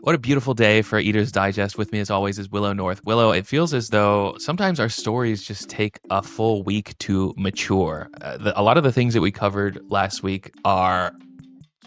What a beautiful day for Eater's Digest. With me, as always, is Willow North. Willow, it feels as though sometimes our stories just take a full week to mature. A lot of the things that we covered last week are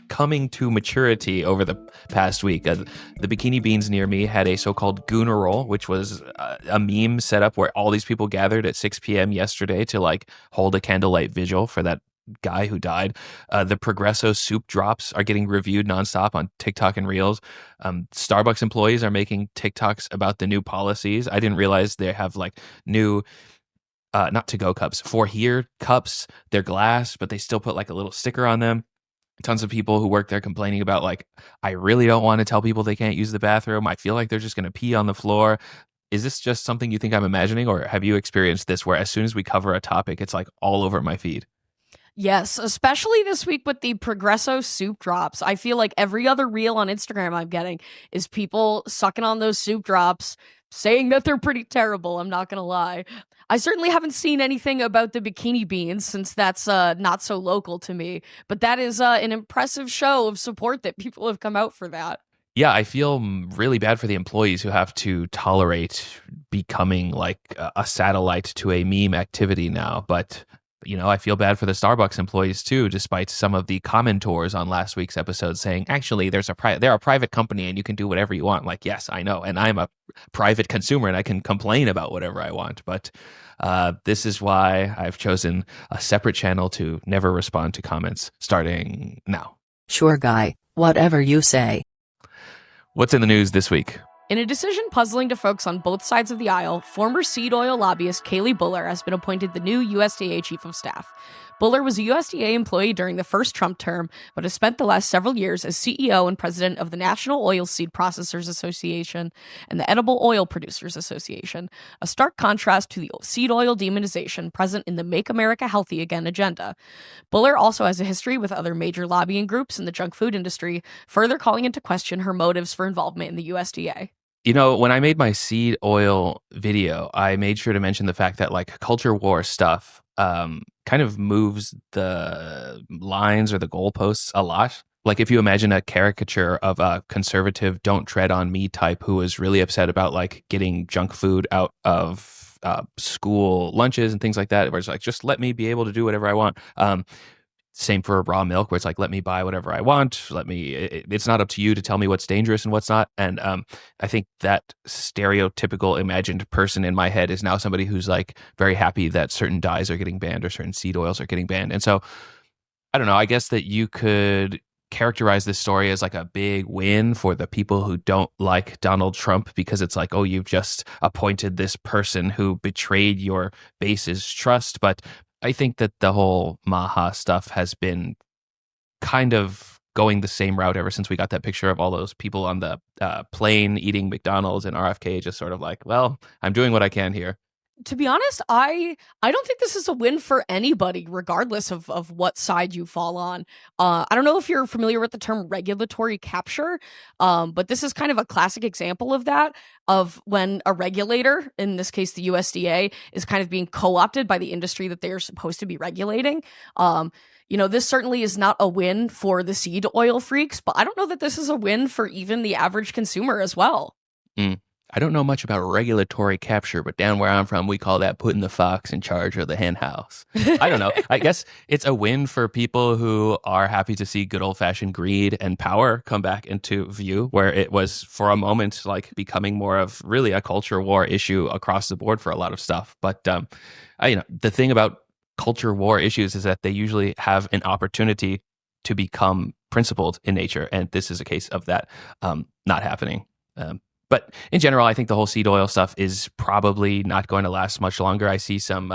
coming to maturity over the past week. The Bikini Beans near me had a so-called Gooner Roll, which was a meme set up where all these people gathered at 6 p.m. yesterday to like hold a candlelight vigil for that guy who died. The Progresso soup drops are getting reviewed nonstop on TikTok and Reels. Starbucks employees are making TikToks about the new policies. I didn't realize they have like new not to-go cups, for here cups. They're glass, but they still put like a little sticker on them. Tons of people who work there complaining about like, I really don't want to tell people they can't use the bathroom. I feel like they're just going to pee on the floor. Is this just something you think I'm imagining, or have you experienced this where as soon as we cover a topic, it's like all over my feed? Yes, especially this week with the Progresso soup drops. I feel like every other reel on Instagram I'm getting is people sucking on those soup drops, saying that they're pretty terrible. I'm not going to lie. I certainly haven't seen anything about the Bikini Beans since that's not so local to me, but that is an impressive show of support that people have come out for that. Yeah, I feel really bad for the employees who have to tolerate becoming like a satellite to a meme activity now. But I feel bad for the Starbucks employees too, despite some of the commentors on last week's episode saying, actually, they're a private company and you can do whatever you want. Like, yes, I know. And I'm a private consumer and I can complain about whatever I want. But this is why I've chosen a separate channel to never respond to comments starting now. Sure, guy, whatever you say. What's in the news this week? In a decision puzzling to folks on both sides of the aisle, former seed oil lobbyist Kaylee Buller has been appointed the new USDA Chief of Staff. Buller was a USDA employee during the first Trump term, but has spent the last several years as CEO and president of the National Oilseed Processors Association and the Edible Oil Producers Association, a stark contrast to the seed oil demonization present in the Make America Healthy Again agenda. Buller also has a history with other major lobbying groups in the junk food industry, further calling into question her motives for involvement in the USDA. When I made my seed oil video, I made sure to mention the fact that like culture war stuff kind of moves the lines or the goalposts a lot. Like if you imagine a caricature of a conservative don't tread on me type who is really upset about like getting junk food out of school lunches and things like that, where it's like, just let me be able to do whatever I want. Same for raw milk, where it's like, let me buy whatever I want. It's not up to you to tell me what's dangerous and what's not. And I think that stereotypical imagined person in my head is now somebody who's like very happy that certain dyes are getting banned or certain seed oils are getting banned. And so, I don't know, I guess that you could characterize this story as like a big win for the people who don't like Donald Trump, because it's like, oh, you've just appointed this person who betrayed your base's trust. But I think that the whole Maha stuff has been kind of going the same route ever since we got that picture of all those people on the plane eating McDonald's, and RFK just sort of like, well, I'm doing what I can here. To be honest, I don't think this is a win for anybody, regardless of what side you fall on. I don't know if you're familiar with the term regulatory capture, but this is kind of a classic example of that, of when a regulator, in this case the USDA, is kind of being co-opted by the industry that they're supposed to be regulating. This certainly is not a win for the seed oil freaks, but I don't know that this is a win for even the average consumer as well. I don't know much about regulatory capture, but down where I'm from, we call that putting the fox in charge of the hen house. I don't know. I guess it's a win for people who are happy to see good old-fashioned greed and power come back into view, where it was for a moment like becoming more of really a culture war issue across the board for a lot of stuff. But the thing about culture war issues is that they usually have an opportunity to become principled in nature, and this is a case of that not happening. But in general, I think the whole seed oil stuff is probably not going to last much longer. I see some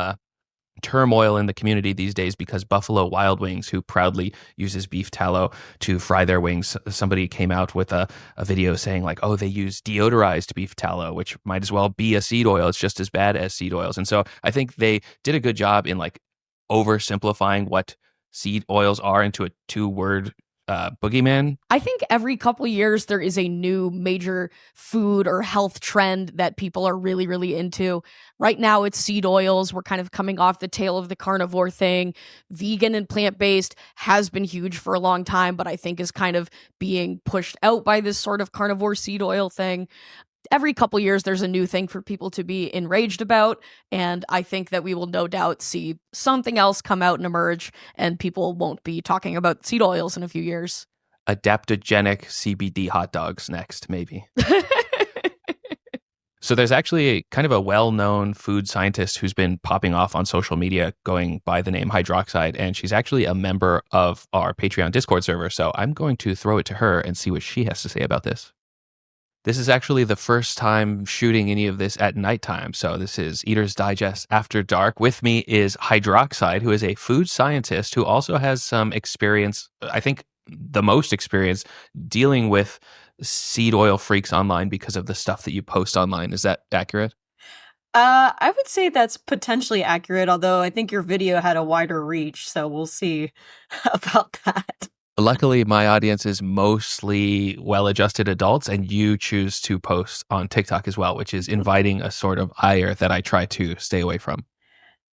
turmoil in the community these days because Buffalo Wild Wings, who proudly uses beef tallow to fry their wings, somebody came out with a video saying like, oh, they use deodorized beef tallow, which might as well be a seed oil. It's just as bad as seed oils. And so I think they did a good job in like oversimplifying what seed oils are into a two-word boogeyman? I think every couple years there is a new major food or health trend that people are really, really into. Right now it's seed oils. We're kind of coming off the tail of the carnivore thing. Vegan and plant-based has been huge for a long time, but I think is kind of being pushed out by this sort of carnivore seed oil thing. Every couple years there's a new thing for people to be enraged about, and I think that we will no doubt see something else come out and emerge, and people won't be talking about seed oils in a few years. Adaptogenic CBD hot dogs next, maybe. So there's actually kind of a well-known food scientist who's been popping off on social media going by the name Hydroxide, and she's actually a member of our Patreon Discord server. So I'm going to throw it to her and see what she has to say about this. This is actually the first time shooting any of this at nighttime. So this is Eater's Digest After Dark. With me is Hydroxide, who is a food scientist who also has some experience, I think the most experience, dealing with seed oil freaks online because of the stuff that you post online. Is that accurate? I would say that's potentially accurate, although I think your video had a wider reach, so we'll see about that. Luckily, my audience is mostly well-adjusted adults, and you choose to post on TikTok as well, which is inviting a sort of ire that I try to stay away from.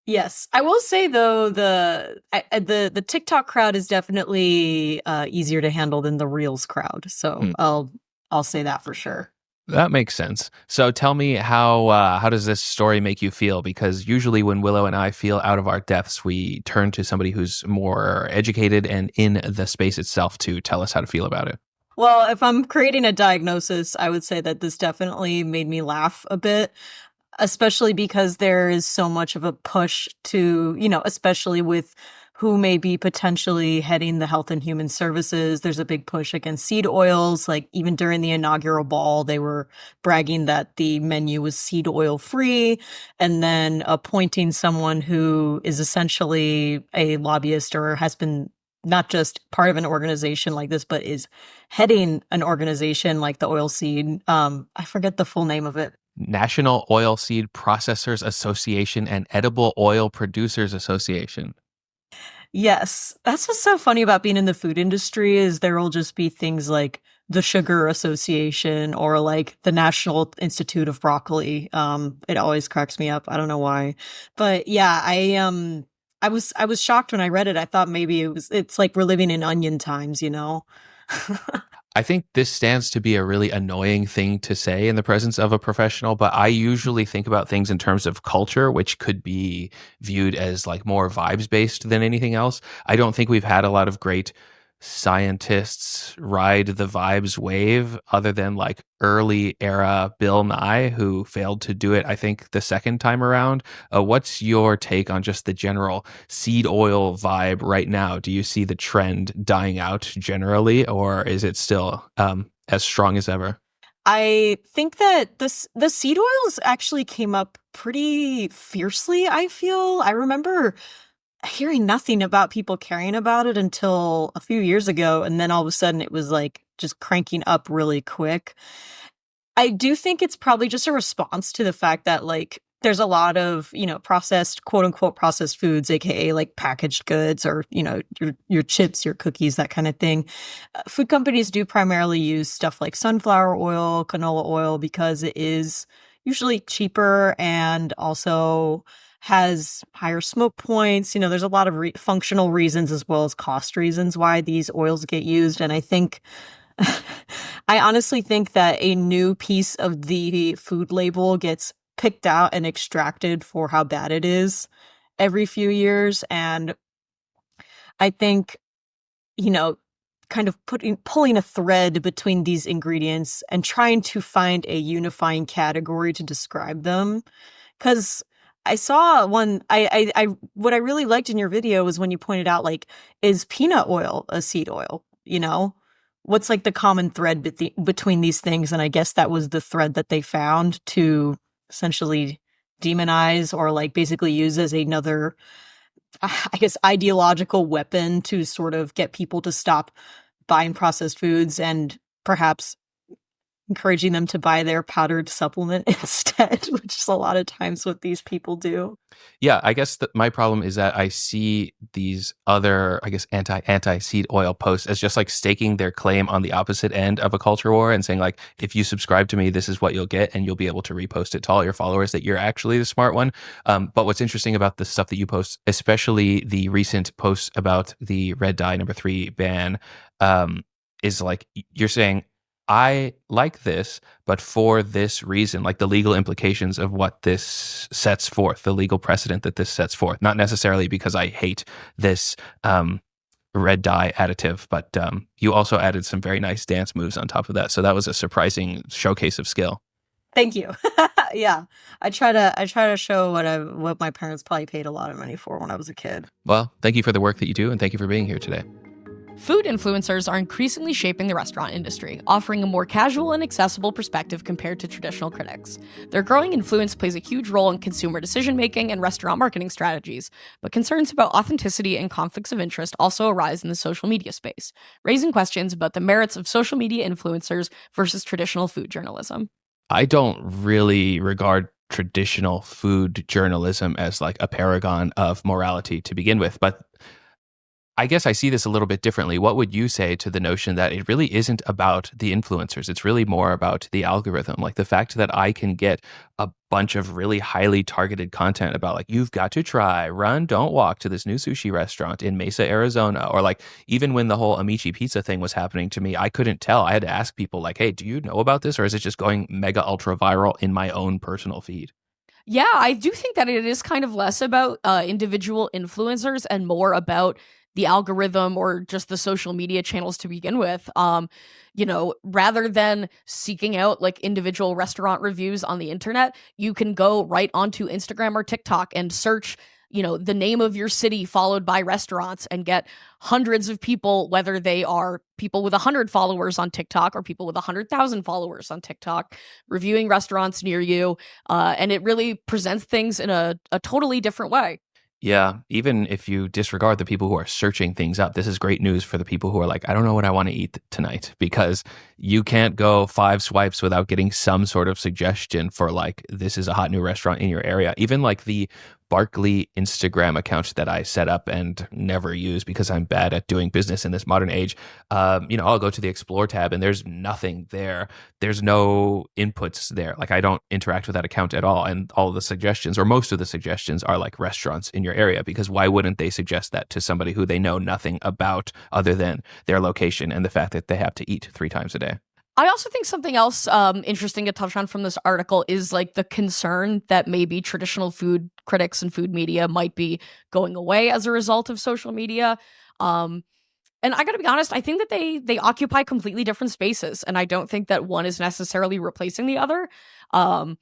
Yes, I will say though the TikTok crowd is definitely easier to handle than the Reels crowd, so I'll say that for sure. That makes sense. So tell me, how does this story make you feel? Because usually when Willow and I feel out of our depths, we turn to somebody who's more educated and in the space itself to tell us how to feel about it. Well, if I'm creating a diagnosis, I would say that this definitely made me laugh a bit, especially because there is so much of a push to, especially with who may be potentially heading the Health and Human Services. There's a big push against seed oils. Like even during the inaugural ball, they were bragging that the menu was seed oil free, and then appointing someone who is essentially a lobbyist or has been not just part of an organization like this, but is heading an organization like the Oilseed. I forget the full name of it. National Oilseed Processors Association and Edible Oil Producers Association. Yes, that's what's so funny about being in the food industry is there will just be things like the Sugar Association or like the National Institute of Broccoli. It always cracks me up. I don't know why, but yeah, I was shocked when I read it. I thought maybe it's like we're living in onion times, I think this stands to be a really annoying thing to say in the presence of a professional, but I usually think about things in terms of culture, which could be viewed as like more vibes based than anything else. I don't think we've had a lot of great scientists ride the vibes wave other than like early era Bill Nye, who failed to do it, I think, the second time around. What's your take on just the general seed oil vibe right now? Do you see the trend dying out generally, or is it still as strong as ever? I think that the seed oils actually came up pretty fiercely, I feel. I remember hearing nothing about people caring about it until a few years ago, and then all of a sudden it was like just cranking up really quick. I do think it's probably just a response to the fact that like there's a lot of, processed, quote unquote, processed foods, aka like packaged goods or, your chips, your cookies, that kind of thing. Food companies do primarily use stuff like sunflower oil, canola oil, because it is usually cheaper and also has higher smoke points. There's a lot of functional reasons as well as cost reasons why these oils get used. And I think, I honestly think that a new piece of the food label gets picked out and extracted for how bad it is every few years. And I think, kind of pulling a thread between these ingredients and trying to find a unifying category to describe them. Because I saw one, what I really liked in your video was when you pointed out, like, is peanut oil a seed oil? What's like the common thread between these things? And I guess that was the thread that they found to essentially demonize or like basically use as another, I guess, ideological weapon to sort of get people to stop buying processed foods and perhaps encouraging them to buy their powdered supplement instead, which is a lot of times what these people do. Yeah, I guess that my problem is that I see these other, I guess, anti seed oil posts as just like staking their claim on the opposite end of a culture war and saying like, if you subscribe to me, this is what you'll get, and you'll be able to repost it to all your followers that you're actually the smart one. But what's interesting about the stuff that you post, especially the recent posts about the red dye #3 ban, is like you're saying, I like this, but for this reason, like the legal implications of what this sets forth, the legal precedent that this sets forth, not necessarily because I hate this red dye additive, but you also added some very nice dance moves on top of that. So that was a surprising showcase of skill. Thank you. Yeah, I try to show what my parents probably paid a lot of money for when I was a kid. Well, thank you for the work that you do, and thank you for being here today. Food influencers are increasingly shaping the restaurant industry, offering a more casual and accessible perspective compared to traditional critics. Their growing influence plays a huge role in consumer decision-making and restaurant marketing strategies, but concerns about authenticity and conflicts of interest also arise in the social media space, raising questions about the merits of social media influencers versus traditional food journalism. I don't really regard traditional food journalism as like a paragon of morality to begin with, but I guess I see this a little bit differently. What would you say to the notion that it really isn't about the influencers? It's really more about the algorithm. Like the fact that I can get a bunch of really highly targeted content about like, you've got to try, run, don't walk to this new sushi restaurant in Mesa, Arizona. Or like, even when the whole Amici pizza thing was happening to me, I couldn't tell. I had to ask people like, hey, do you know about this? Or is it just going mega ultra viral in my own personal feed? Yeah, I do think that it is kind of less about individual influencers and more about the algorithm or just the social media channels to begin with. Rather than seeking out like individual restaurant reviews on the internet, you can go right onto Instagram or TikTok and search, the name of your city followed by restaurants and get hundreds of people, whether they are people with 100 followers on TikTok or people with 100,000 followers on TikTok, reviewing restaurants near you. And it really presents things in a totally different way. Yeah, even if you disregard the people who are searching things up, this is great news for the people who are like, I don't know what I want to eat tonight, because you can't go 5 swipes without getting some sort of suggestion for like, this is a hot new restaurant in your area. Even like the Barkley Instagram account that I set up and never use because I'm bad at doing business in this modern age. I'll go to the Explore tab and there's nothing there. There's no inputs there. Like I don't interact with that account at all. And all of the suggestions, or most of the suggestions, are like restaurants in your area, because why wouldn't they suggest that to somebody who they know nothing about other than their location and the fact that they have to eat 3 times a day? I also think something else interesting to touch on from this article is like the concern that maybe traditional food critics and food media might be going away as a result of social media. And I got to be honest, I think that they occupy completely different spaces, and I don't think that one is necessarily replacing the other. Back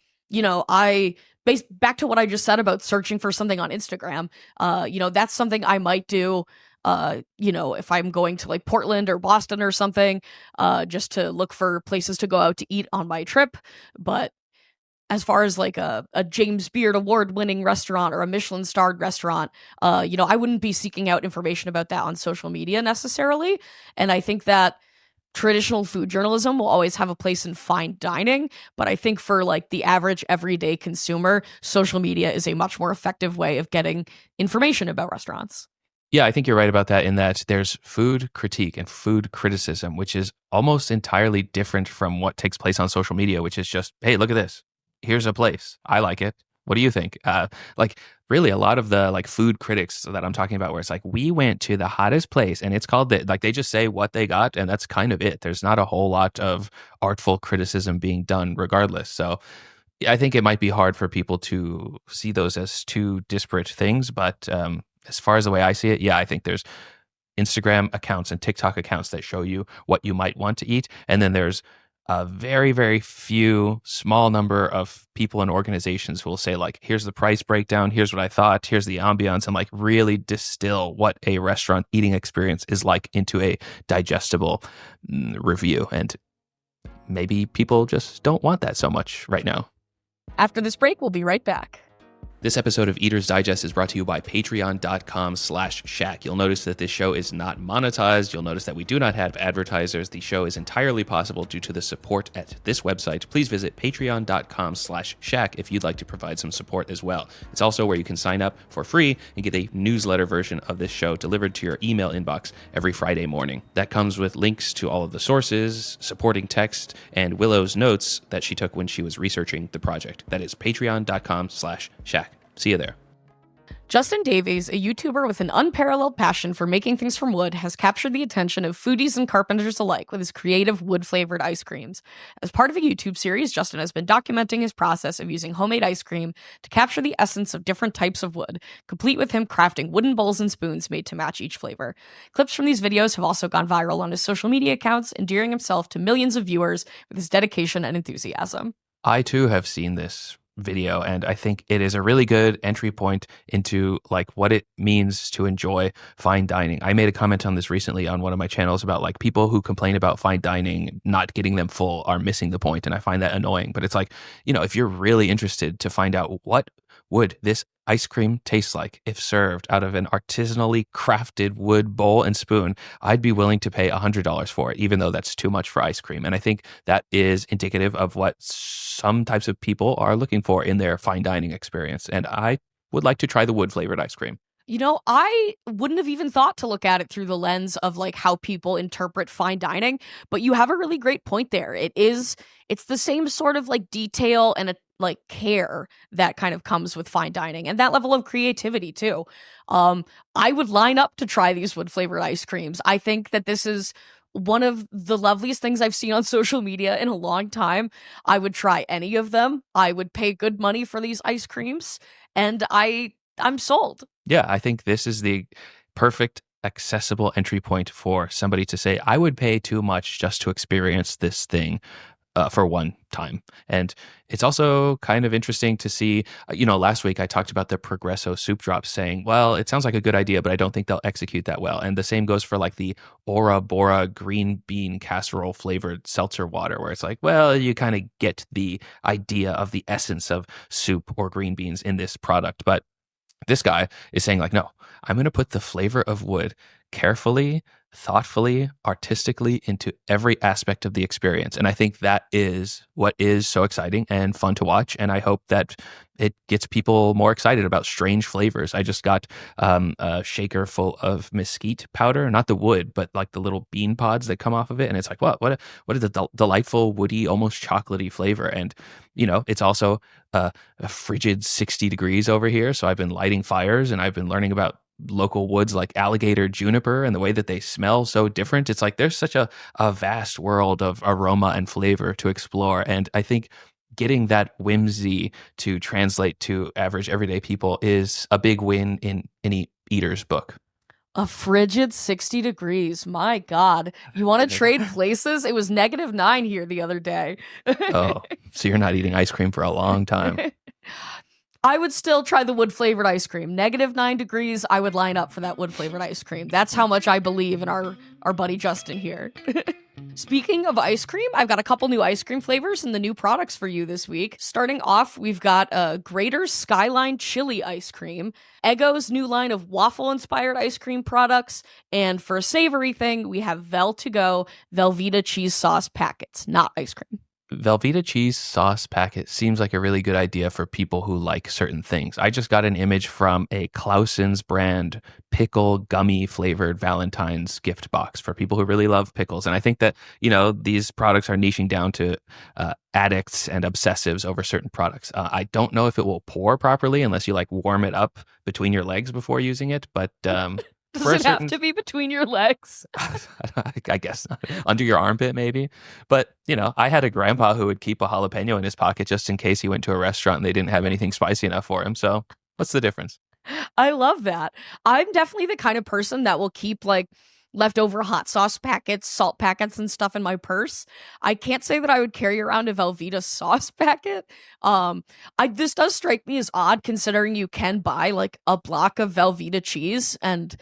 to what I just said about searching for something on Instagram. That's something I might do. If I'm going to like Portland or Boston or something, just to look for places to go out to eat on my trip. But as far as like a James Beard award-winning restaurant or a Michelin-starred restaurant, I wouldn't be seeking out information about that on social media necessarily. And I think that traditional food journalism will always have a place in fine dining, but I think for like the average everyday consumer, social media is a much more effective way of getting information about restaurants. Yeah, I think you're right about that, in that there's food critique and food criticism, which is almost entirely different from what takes place on social media, which is just, hey, look at this. Here's a place. I like it. What do you think? Really, a lot of the like food critics that I'm talking about, where it's like, we went to the hottest place and it's called like they just say what they got, and that's kind of it. There's not a whole lot of artful criticism being done regardless. So I think it might be hard for people to see those as two disparate things, but as far as the way I see it, yeah, I think there's Instagram accounts and TikTok accounts that show you what you might want to eat. And then there's a very, very few small number of people and organizations who will say like, here's the price breakdown, here's what I thought, here's the ambiance, and like really distill what a restaurant eating experience is like into a digestible review. And maybe people just don't want that so much right now. After this break, we'll be right back. This episode of Eater's Digest is brought to you by patreon.com/Shack. You'll notice that this show is not monetized. You'll notice that we do not have advertisers. The show is entirely possible due to the support at this website. Please visit patreon.com/Shack if you'd like to provide some support as well. It's also where you can sign up for free and get a newsletter version of this show delivered to your email inbox every Friday morning. That comes with links to all of the sources, supporting text, and Willow's notes that she took when she was researching the project. That is patreon.com/Shack. See you there. Justin Davies, a YouTuber with an unparalleled passion for making things from wood, has captured the attention of foodies and carpenters alike with his creative wood-flavored ice creams. As part of a YouTube series, Justin has been documenting his process of using homemade ice cream to capture the essence of different types of wood, complete with him crafting wooden bowls and spoons made to match each flavor. Clips from these videos have also gone viral on his social media accounts, endearing himself to millions of viewers with his dedication and enthusiasm. I too have seen this video, and I think it is a really good entry point into like what it means to enjoy fine dining. I made a comment on this recently on one of my channels about like people who complain about fine dining not getting them full are missing the point, and I find that annoying. But it's like, if you're really interested to find out what would this ice cream taste like if served out of an artisanally crafted wood bowl and spoon, I'd be willing to pay $100 for it, even though that's too much for ice cream. And I think that is indicative of what some types of people are looking for in their fine dining experience. And I would like to try the wood flavored ice cream. I wouldn't have even thought to look at it through the lens of like how people interpret fine dining, but you have a really great point there. It's the same sort of like detail and like care that kind of comes with fine dining and that level of creativity too. I would line up to try these wood flavored ice creams. I think that this is one of the loveliest things I've seen on social media in a long time. I would try any of them. I would pay good money for these ice creams, and I'm sold. Yeah, I think this is the perfect accessible entry point for somebody to say, I would pay too much just to experience this thing for one time. And it's also kind of interesting to see, last week I talked about the Progresso soup drops saying, well, it sounds like a good idea, but I don't think they'll execute that well. And the same goes for like the Ora Bora green bean casserole flavored seltzer water, where it's like, well, you kind of get the idea of the essence of soup or green beans in this product. But this guy is saying like, no, I'm going to put the flavor of wood carefully, thoughtfully, artistically into every aspect of the experience. And I think that is what is so exciting and fun to watch. And I hope that it gets people more excited about strange flavors. I just got a shaker full of mesquite powder, not the wood, but like the little bean pods that come off of it. And it's like, what a delightful, woody, almost chocolatey flavor. And, it's also a frigid 60 degrees over here. So I've been lighting fires and I've been learning about local woods like alligator juniper and the way that they smell so different. It's like there's such a vast world of aroma and flavor to explore. And I think getting that whimsy to translate to average everyday people is a big win in any eater's book. A frigid 60 degrees. My God. You want to trade places? It was -9 here the other day. Oh, so you're not eating ice cream for a long time. I would still try the wood-flavored ice cream. -9 degrees, I would line up for that wood-flavored ice cream. That's how much I believe in our buddy Justin here. Speaking of ice cream, I've got a couple new ice cream flavors and the new products for you this week. Starting off, we've got a Greater Skyline Chili ice cream, Eggo's new line of waffle-inspired ice cream products, and for a savory thing, we have Vel2Go Velveeta cheese sauce packets, not ice cream. Velveeta cheese sauce packet seems like a really good idea for people who like certain things. I just got an image from a Clausen's brand pickle gummy flavored Valentine's gift box for people who really love pickles. And I think that, these products are niching down to addicts and obsessives over certain products. I don't know if it will pour properly unless you like warm it up between your legs before using it, but Does it have to be between your legs? I guess not. Under your armpit, maybe. But, I had a grandpa who would keep a jalapeno in his pocket just in case he went to a restaurant and they didn't have anything spicy enough for him. So what's the difference? I love that. I'm definitely the kind of person that will keep like leftover hot sauce packets, salt packets, and stuff in my purse. I can't say that I would carry around a Velveeta sauce packet. This does strike me as odd considering you can buy like a block of Velveeta cheese and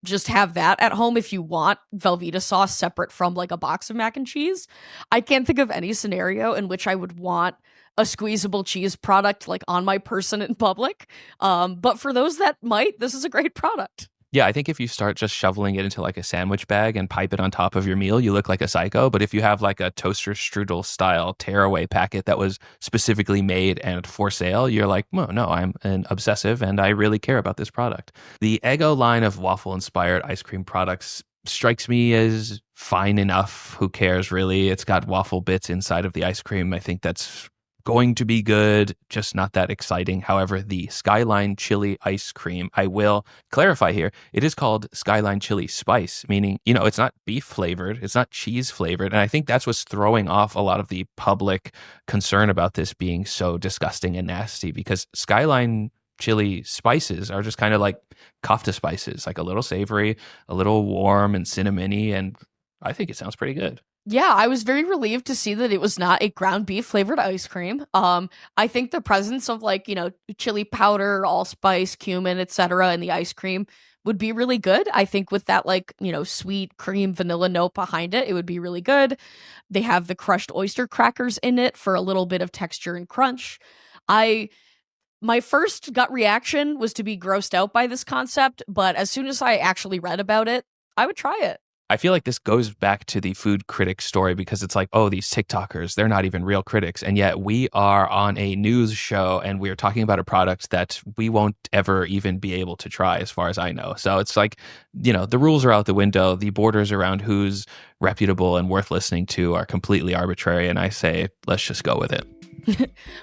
just have that at home if you want Velveeta sauce separate from like a box of mac and cheese. I can't think of any scenario in which I would want a squeezable cheese product like on my person in public. But for those that might, this is a great product. Yeah, I think if you start just shoveling it into like a sandwich bag and pipe it on top of your meal, you look like a psycho. But if you have like a toaster strudel style tearaway packet that was specifically made and for sale, you're like, well, no, I'm an obsessive and I really care about this product. The Eggo line of waffle-inspired ice cream products strikes me as fine enough. Who cares, really? It's got waffle bits inside of the ice cream. I think that's going to be good, just not that exciting. However, the Skyline Chili ice cream, I will clarify here, it is called Skyline Chili Spice, meaning, it's not beef flavored, it's not cheese flavored. And I think that's what's throwing off a lot of the public concern about this being so disgusting and nasty, because Skyline chili spices are just kind of like kofta spices, like a little savory, a little warm and cinnamony, and I think it sounds pretty good. Yeah, I was very relieved to see that it was not a ground beef flavored ice cream. I think the presence of chili powder, allspice, cumin, etc. in the ice cream would be really good. I think with that sweet cream vanilla note behind it, it would be really good. They have the crushed oyster crackers in it for a little bit of texture and crunch. My first gut reaction was to be grossed out by this concept, but as soon as I actually read about it, I would try it. I feel like this goes back to the food critic story, because it's like, oh, these TikTokers, they're not even real critics. And yet we are on a news show and we're talking about a product that we won't ever even be able to try, as far as I know. So it's like, the rules are out the window. The borders around who's reputable and worth listening to are completely arbitrary. And I say, let's just go with it.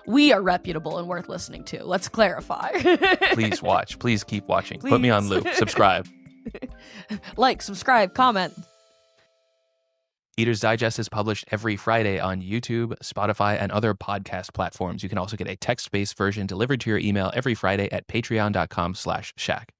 We are reputable and worth listening to. Let's clarify. Please watch. Please keep watching. Please. Put me on loop. Subscribe. Like, subscribe, comment. Eater's Digest is published every Friday on YouTube, Spotify, and other podcast platforms. You can also get a text-based version delivered to your email every Friday at patreon.com/shack.